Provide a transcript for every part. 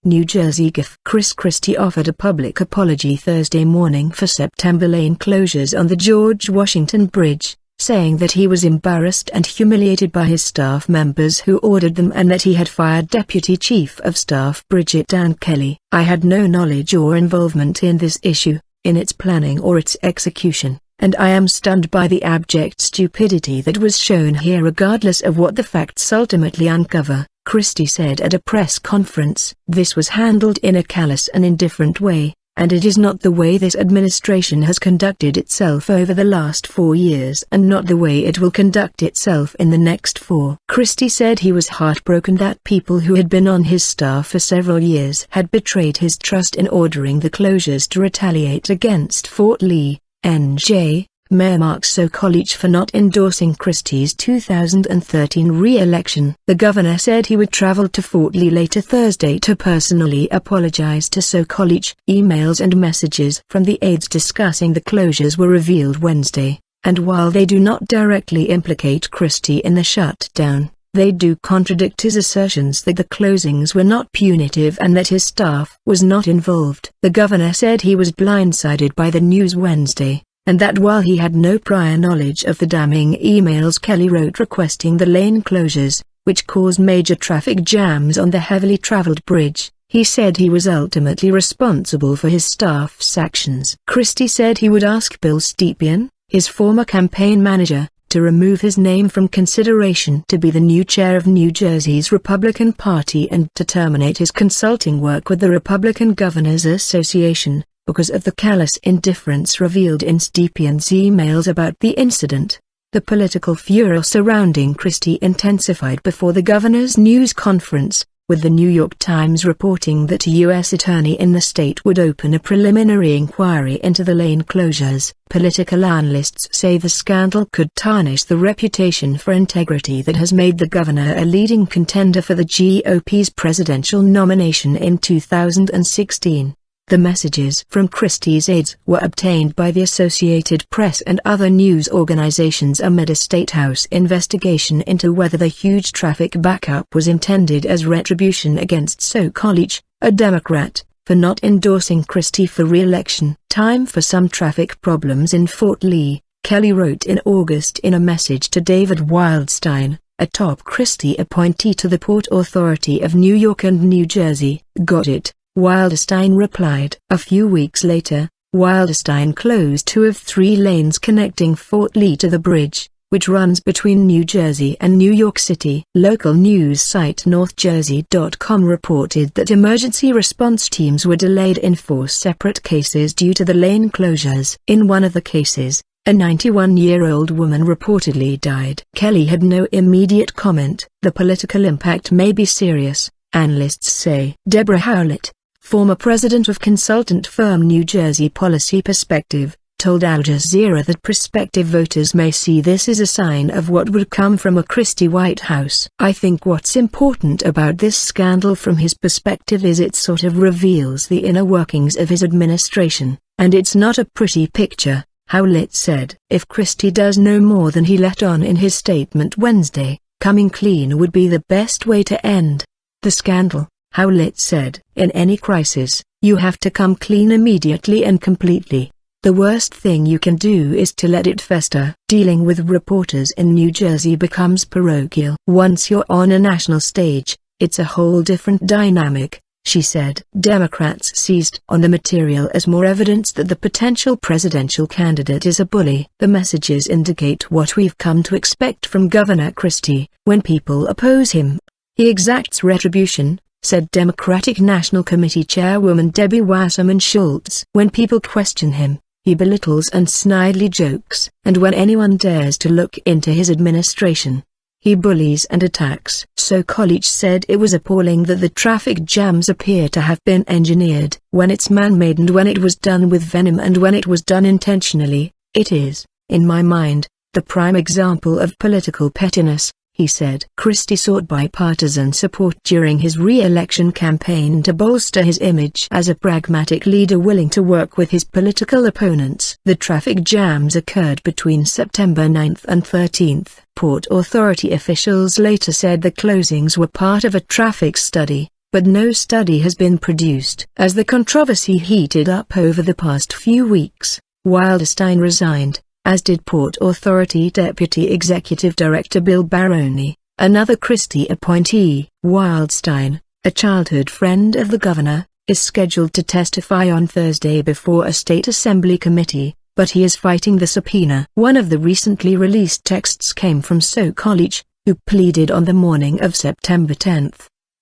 New Jersey Gov. Christie offered a public apology Thursday morning for September lane closures on the George Washington Bridge, saying that he was embarrassed and humiliated by his staff members who ordered them and that he had fired Deputy Chief of Staff Bridget Anne Kelly. "I had no knowledge or involvement in this issue, in its planning or its execution, and I am stunned by the abject stupidity that was shown here regardless of what the facts ultimately uncover," Christie said at a press conference. "This was handled in a callous and indifferent way, and it is not the way this administration has conducted itself over the last 4 years and not the way it will conduct itself in the next 4. Christie said he was heartbroken that people who had been on his staff for several years had betrayed his trust in ordering the closures to retaliate against Fort Lee, NJ. Mayor Mark Sokolich for not endorsing Christie's 2013 re-election. The governor said he would travel to Fort Lee later Thursday to personally apologize to Sokolich. Emails and messages from the aides discussing the closures were revealed Wednesday, and while they do not directly implicate Christie in the shutdown, they do contradict his assertions that the closings were not punitive and that his staff was not involved. The governor said he was blindsided by the news Wednesday, and that while he had no prior knowledge of the damning emails Kelly wrote requesting the lane closures, which caused major traffic jams on the heavily traveled bridge, he said he was ultimately responsible for his staff's actions. Christie said he would ask Bill Stepien, his former campaign manager, to remove his name from consideration to be the new chair of New Jersey's Republican Party and to terminate his consulting work with the Republican Governors Association, because of the callous indifference revealed in Stepien's emails about the incident. The political furor surrounding Christie intensified before the governor's news conference, with the New York Times reporting that a U.S. attorney in the state would open a preliminary inquiry into the lane closures. Political analysts say the scandal could tarnish the reputation for integrity that has made the governor a leading contender for the GOP's presidential nomination in 2016. The messages from Christie's aides were obtained by the Associated Press and other news organizations amid a State House investigation into whether the huge traffic backup was intended as retribution against Sokolich, a Democrat, for not endorsing Christie for re-election. "Time for some traffic problems in Fort Lee," Kelly wrote in August in a message to David Wildstein, a top Christie appointee to the Port Authority of New York and New Jersey. "Got it," Wildstein replied. A few weeks later, Wildstein closed 2 of 3 lanes connecting Fort Lee to the bridge, which runs between New Jersey and New York City. Local news site NorthJersey.com reported that emergency response teams were delayed in 4 separate cases due to the lane closures. In one of the cases, a 91-year-old woman reportedly died. Kelly had no immediate comment. "The political impact may be serious," analysts say. Deborah Howlett, former president of consultant firm New Jersey Policy Perspective, told Al Jazeera that prospective voters may see this as a sign of what would come from a Christie White House. "I think what's important about this scandal from his perspective is it sort of reveals the inner workings of his administration, and it's not a pretty picture," Howlett said. "If Christie does no more than he let on in his statement Wednesday, coming clean would be the best way to end the scandal," Howlett said. "In any crisis, you have to come clean immediately and completely. The worst thing you can do is to let it fester." Dealing with reporters in New Jersey becomes parochial. "Once you're on a national stage, it's a whole different dynamic," she said. Democrats seized on the material as more evidence that the potential presidential candidate is a bully. "The messages indicate what we've come to expect from Governor Christie. When people oppose him, he exacts retribution," said Democratic National Committee Chairwoman Debbie Wasserman Schultz. "When people question him, he belittles and snidely jokes. And when anyone dares to look into his administration, he bullies and attacks." Sokolich said it was appalling that the traffic jams appear to have been engineered. "When it's man-made and when it was done with venom and when it was done intentionally, it is, in my mind, the prime example of political pettiness," he said. Christie sought bipartisan support during his re-election campaign to bolster his image as a pragmatic leader willing to work with his political opponents. The traffic jams occurred between September 9 and 13. Port Authority officials later said the closings were part of a traffic study, but no study has been produced. As the controversy heated up over the past few weeks, Wildstein resigned, as did Port Authority Deputy Executive Director Bill Baroni, another Christie appointee. Wildstein, a childhood friend of the governor, is scheduled to testify on Thursday before a state assembly committee, but he is fighting the subpoena. One of the recently released texts came from Sokolich, who pleaded on the morning of September 10.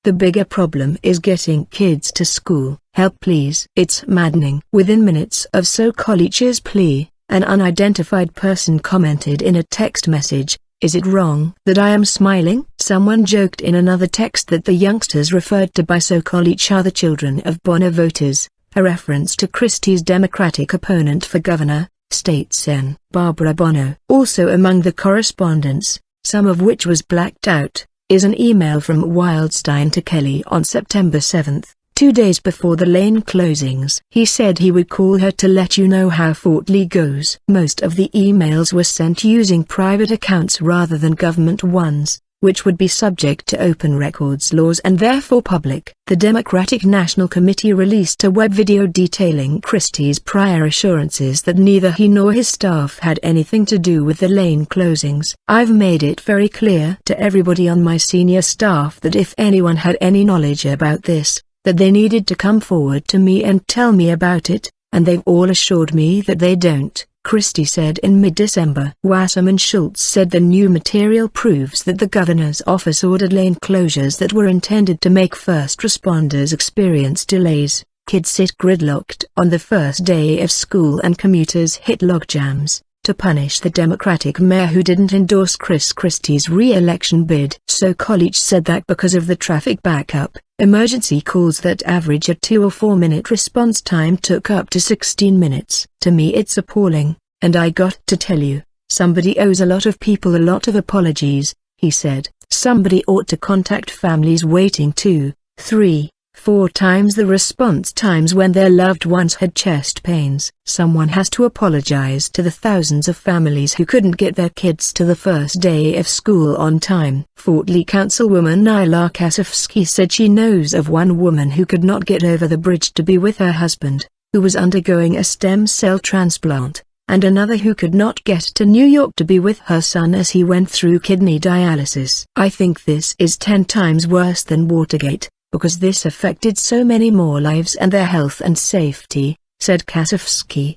"The bigger problem is getting kids to school. Help please." It's maddening. Within minutes of Sokolich's plea, an unidentified person commented in a text message, "Is it wrong that I am smiling?" Someone joked in another text that the youngsters referred to by Sokolich are the children of Bono voters, a reference to Christie's Democratic opponent for governor, State Sen. Barbara Bono. Also among the correspondence, some of which was blacked out, is an email from Wildstein to Kelly on September 7, 2 days before the lane closings. He said he would call her to let you know how Fort Lee goes. Most of the emails were sent using private accounts rather than government ones, which would be subject to open records laws and therefore public. The Democratic National Committee released a web video detailing Christie's prior assurances that neither he nor his staff had anything to do with the lane closings. "I've made it very clear to everybody on my senior staff that if anyone had any knowledge about this, that they needed to come forward to me and tell me about it, and they've all assured me that they don't," Christie said in mid-December. Wasserman Schultz said the new material proves that the governor's office ordered lane closures that were intended to make first responders experience delays, kids sit gridlocked on the first day of school and commuters hit logjams, to punish the Democratic mayor who didn't endorse Christie's re-election bid. Sokolich said that because of the traffic backup, emergency calls that average a 2 or 4 minute response time took up to 16 minutes. "To me it's appalling, and I got to tell you, somebody owes a lot of people a lot of apologies," he said. "Somebody ought to contact families waiting 2, 3, 4 times the response times when their loved ones had chest pains. Someone has to apologize to the thousands of families who couldn't get their kids to the first day of school on time." Fort Lee Councilwoman Nyla Kasowski said she knows of one woman who could not get over the bridge to be with her husband, who was undergoing a stem cell transplant, and another who could not get to New York to be with her son as he went through kidney dialysis. "I think this is 10 times worse than Watergate, because this affected so many more lives and their health and safety," said Kasowski.